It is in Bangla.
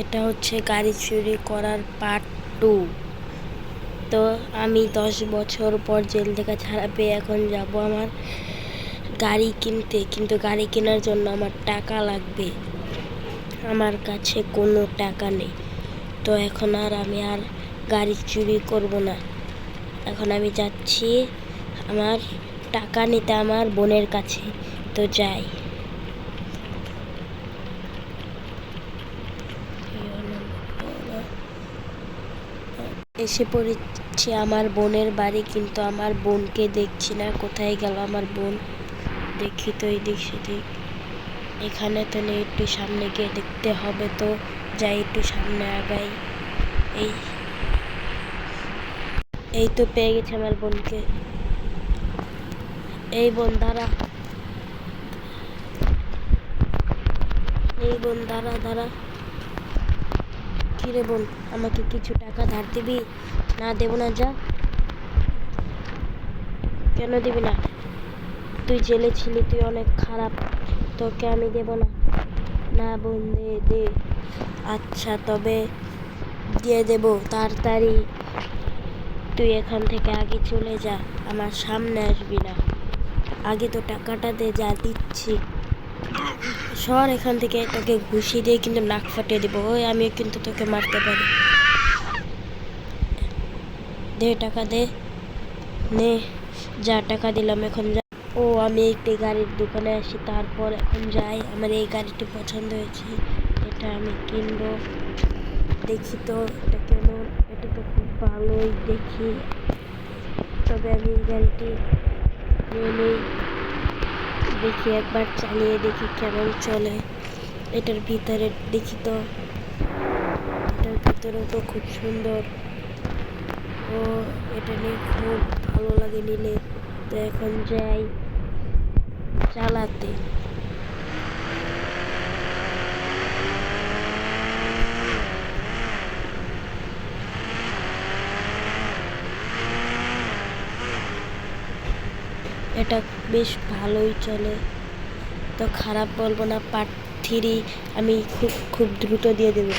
এটা হচ্ছে গাড়ি চুরি করার পার্ট 2। তো আমি 10 বছর পর জেল থেকে ছাড়া পেয়ে এখন যাব আমার গাড়ি কিনতে, কিন্তু গাড়ি কেনার জন্য আমার টাকা লাগবে। আমার কাছে কোনো টাকা নেই। তো এখন আমি আর গাড়ি চুরি করব না। এখন আমি যাচ্ছি আমার টাকা নিতে আমার বোনের কাছে। তো যাই। এসে পড়েছি আমার বোনের বাড়ি, কিন্তু আমার বোনকে দেখছি না। কোথায় গেল আমার বোন? দেখি তো এদিক সেদিক। এখানে তো নেই, একটু সামনে গিয়ে দেখতে হবে। তো যাই, একটু সামনে আগাই। এই তো পেয়ে গেছে আমার বোনকে। এই বোন দাঁড়া, এই বোন দাঁড়া দাঁড়া। কিরে বোন, আমাকে কিছু টাকা ধার দিবি? না দেব না, যা। কেন দিবি না? তুই জেলে ছিলি, তুই অনেক খারাপ, তোকে আমি দেব না। না বোন, দে দে। আচ্ছা তবে দিয়ে দেব তাড়াতাড়ি। তুই এখান থেকে আগে চলে যা, আমার সামনে আসবি না। আগে তো টাকাটা দে, যা দিচ্ছি। সর এখান থেকে, তোকে ঘুষি দিয়ে কিন্তু নাক ফাটিয়ে দিব। ওই আমিও কিন্তু তোকে মারতে পারি। দে টাকা দে, নে। যা, টাকা দিলাম, এখন যা। ও আমি একটি গাড়ির দোকানে আসি, তারপর এখন যাই। আমার এই গাড়িটি পছন্দ হয়েছে, এটা আমি কিনবো। দেখি তো এটা কেমন। এটা তো খুব ভালোই দেখি, তবে আমি এই গাড়িটি নিয়ে নিই। দেখি একবার চালিয়ে দেখি কেমন চলে। এটার ভিতরে দেখি তো, এটার ভিতরে তো খুব সুন্দর। ও এটা নিয়ে খুব ভালো লাগে নিলে। তো এখন যাই চালাতে। এটা বেশ ভালোই চলে, তো খারাপ বলবো না। পার্ট 3 আমি খুব দ্রুত দিয়ে দেবো।